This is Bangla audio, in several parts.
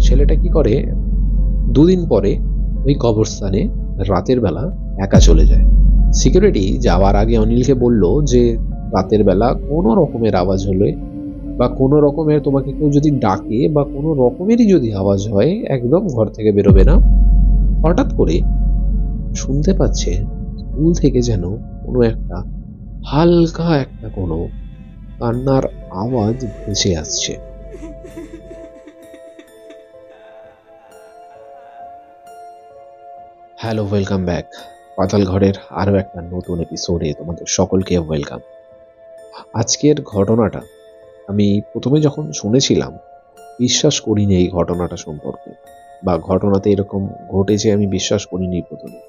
ছেলেটা কি করে, দুদিন পরে ওই কবরস্থানে রাতের বেলা একা চলে যায়। সিকিউরিটি যাওয়ার আগে অনিলকে বলল যে রাতের বেলা কোনো রকমের আওয়াজ হলে বা কোনো রকমের তোমাকে কেউ যদি ডাকে বা কোনো রকমেরই যদি আওয়াজ হয় একদম ঘর থেকে বেরোবে না। হঠাৎ করে শুনতে পাচ্ছে স্কুল থেকে যেন কোনো একটা হালকা একটা কোনো কান্নার আওয়াজ ভেসে আসছে। হ্যালো, ওয়েলকাম ব্যাক পাতাল ঘরের আরো একটা নতুন এপিসোডে তোমাদের সকলকে ওয়েলকাম। আজকের ঘটনাটা আমি প্রথমে যখন শুনেছিলাম বিশ্বাস করিনি এই ঘটনাটা সম্পর্কে, বা ঘটনাতে এরকম ঘটেছে আমি বিশ্বাস করিনি প্রথমে।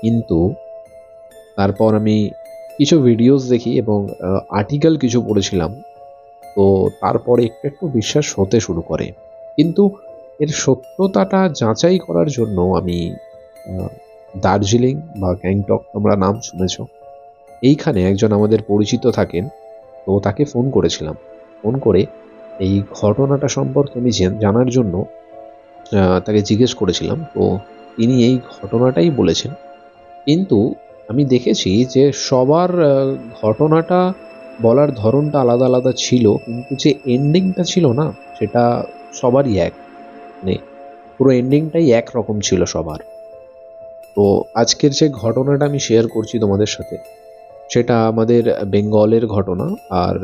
কিন্তু তারপর আমি কিছু ভিডিওস দেখি এবং আর্টিকেল কিছু পড়েছিলাম, তো তারপরে একটু একটু বিশ্বাস হতে শুরু করে। কিন্তু এর সত্যতাটা যাচাই করার জন্য আমি দার্জিলিং বা গ্যাংটক, তোমরা নাম শুনেছ, এইখানে একজন আমাদের পরিচিত থাকেন, তো তাকে ফোন করেছিলাম। ফোন করে এই ঘটনাটা সম্পর্কে আমি জানার জন্য তাকে জিজ্ঞেস করেছিলাম। তো তিনি এই ঘটনাটাই বলেছেন। কিন্তু আমি দেখেছি যে সবার ঘটনাটা বলার ধরনটা আলাদা আলাদা ছিল, কিন্তু যে এন্ডিংটা ছিল না সেটা সবারই এক, মানে পুরো এন্ডিংটাই একরকম ছিল সবার। তো আজকের যে ঘটনাটা আমি শেয়ার করছি তোমাদের সাথে, সেটা আমাদের বেঙ্গলের ঘটনা। আর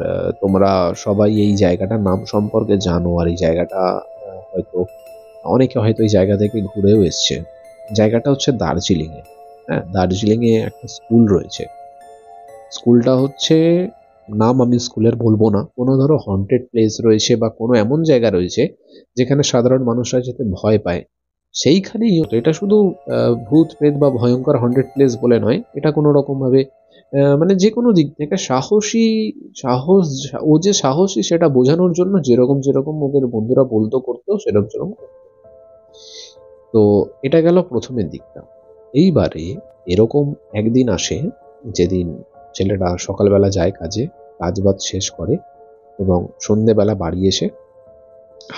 তোমরা সবাই এই জায়গাটার নাম সম্পর্কে জানো, আর এই জায়গাটা হয়তো অনেকে হয়তো এই জায়গা থেকে ঘুরেও এসছে। জায়গাটা হচ্ছে দার্জিলিংয়ে। হ্যাঁ, দার্জিলিংয়ে একটা স্কুল রয়েছে। স্কুলটা হচ্ছে, নাম আমি স্কুলের বলবো না, কোনো ধরো হন্টেড প্লেস রয়েছে বা কোনো এমন জায়গা রয়েছে যেখানে সাধারণ মানুষরা যেতে ভয় পায়, সেইখানেই হতো। এটা শুধু ভূত প্রেত বা ভয়ঙ্কর হন্টেড প্লেস বলে নয়, এটা কোনো রকম ভাবে মানে যে কোনো দিক থেকে সাহসী, সাহস, ও যে সাহসী সেটা বোঝানোর জন্য যেরকম যেরকম ওদের বন্ধুরা বলতো করতো সেরকম সেরকম। তো এটা গেল প্রথমের দিকটা। এইবারে এরকম একদিন আসে যেদিন ছেলেটা সকালবেলা যায় কাজে, কাজ বাজ শেষ করে এবং সন্ধেবেলা বাড়ি এসে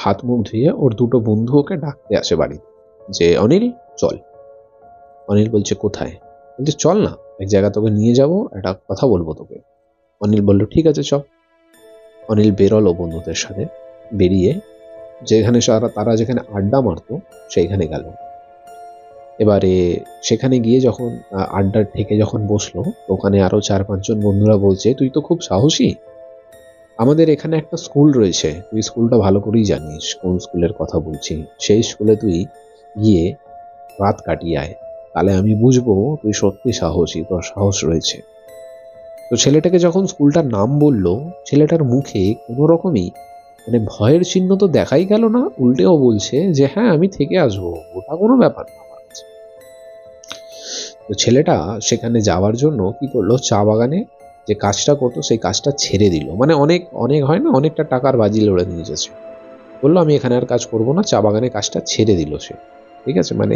হাত মুখ ধুয়ে ওর দুটো বন্ধু ওকে ডাকতে আসে বাড়ি, যে অনিল চল। অনিল বলছে কোথায়? বলছে চল না, এক জায়গা তোকে নিয়ে যাব, একটা কথা বলবো তোকে। অনিল বলল ঠিক আছে চল। অনিল বেরোলো বন্ধুদের সাথে, বেরিয়ে যেখানে তারা যেখানে আড্ডা মারতো সেইখানে গেল। এবারে সেখানে গিয়ে যখন আড্ডার থেকে যখন বসলো, ওখানে আরো 4-5 জন বন্ধুরা বলছে তুই তো খুব সাহসী, আমাদের এখানে একটা স্কুল রয়েছে, তুই স্কুলটা ভালো করেই জানিস কোন স্কুলের কথা বলছি, সেই স্কুলে তুই গিয়ে রাত কাটিয়ে আয়, তাহলে আমি বুঝবো তুই সত্যি সাহসী, তোর সাহস রয়েছে। তো ছেলেটাকে যখন স্কুলটার নাম বললো, ছেলেটার মুখে কোনো রকমই মানে ভয়ের চিহ্ন তো দেখাই গেল না, উল্টেও বলছে যে হ্যাঁ আমি থেকে আসবো, ওটা কোনো ব্যাপার না আমার কাছে। তো ছেলেটা সেখানে যাওয়ার জন্য কি করলো, চা বাগানে যে কাজটা করতো সেই কাজটা ছেড়ে দিল। মানে অনেক অনেক হয় না, অনেকটা টাকার বাজি লড়ে নিয়ে যাচ্ছে, বললো আমি এখানে আর কাজ করব না, চা বাগানে কাজটা ছেড়ে দিল সে। ঠিক আছে, মানে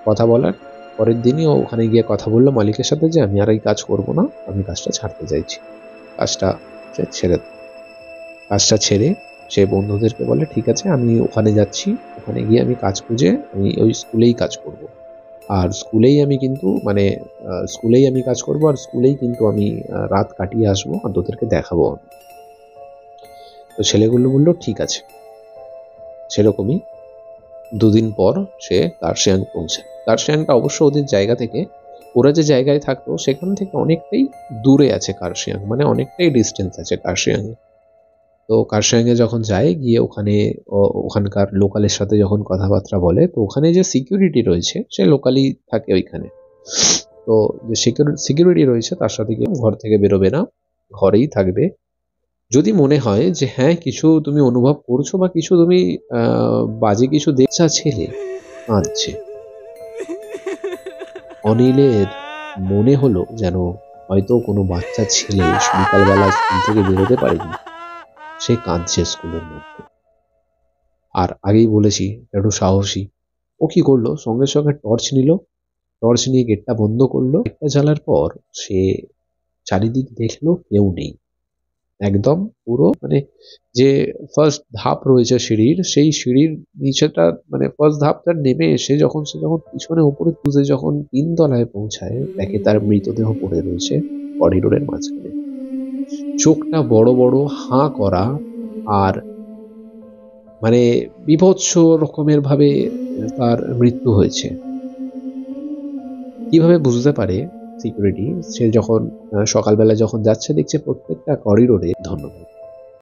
কথা বলার পরের দিনই ও ওখানে গিয়ে কথা বললো মালিকের সাথে যে আমি আর এই কাজ করব না, আমি কাজটা ছাড়তে চাইছি। কাজটা সে ছেড়ে কাজটা ছেড়ে সে বন্ধুদেরকে বলে ঠিক আছে আমি ওখানে যাচ্ছি, ওখানে গিয়ে আমি কাজ খুঁজে আমি ওই স্কুলেই কাজ করব। আর স্কুলেই আমি কিন্তু মানে স্কুলেই আমি কাজ করব, আর স্কুলেই কিন্তু আমি রাত কাটিয়ে আসবো আর তোদেরকে দেখাবো। তো ছেলেগুলো বললো ঠিক আছে। সেরকমই দুদিন পর সে কার্শিয়াং পৌঁছে। কার্শিয়াংটা অবশ্য ওদের জায়গা থেকে, ওরা যে জায়গায় থাকতো সেখান থেকে অনেকটাই দূরে আছে কার্শিয়াং, মানে অনেকটাই ডিস্টেন্স আছে কার্শিয়াংয়ে। তো কার্শিয়াংয়ে যখন যায়, গিয়ে ওখানে ওখানকার লোকালের সাথে যখন কথাবার্তা বলে, তো ওখানে যে সিকিউরিটি রয়েছে সে লোকালি থাকে ওইখানে। তো যে সিকিউরিটি রয়েছে তার সাথে গিয়ে ঘর থেকে বেরোবে না, ঘরেই থাকবে। যদি মনে হয় যে হ্যাঁ কিছু তুমি অনুভব করছো বা কিছু তুমি বাজে কিছু দেখছা, ছেলে কাঁদছে। অনিলের মনে হলো যেন হয়তো কোনো বাচ্চা ছেলে বিকালবেলা স্কুল থেকে বেরোতে পারেনি, সে কাঁদছে স্কুলের মধ্যে। আর আগেই বলেছি একটু সাহসী। ও কি করলো, সঙ্গে সঙ্গে টর্চ নিল, টর্চ নিয়ে গেটটা বন্ধ করলো। গেটটা জ্বালার পর সে চারিদিক দেখলো কেউ নেই, একদম পুরো মানে যে ফার্স্ট ধাপ রয়েছে সিঁড়ির, সেই সিঁড়ির নিচেটা মানে ফার্স্ট ধাপটা নেমে এসে সে যখন পিছনে উপরে তুলে যখন ৩ তলায় পৌঁছায়, দেখে তার মৃতদেহ পড়ে রয়েছে করিডোরের মাঝখানে। চোখটা বড় বড়, হাঁ করা, আর মানে বীভৎস রকমের ভাবে তার মৃত্যু হয়েছে। কিভাবে বুঝতে পারে সিকিউরিটি, সে যখন সকালবেলা যখন যাচ্ছে দেখছে প্রত্যেকটা করিডোরে। ধন্যবাদ।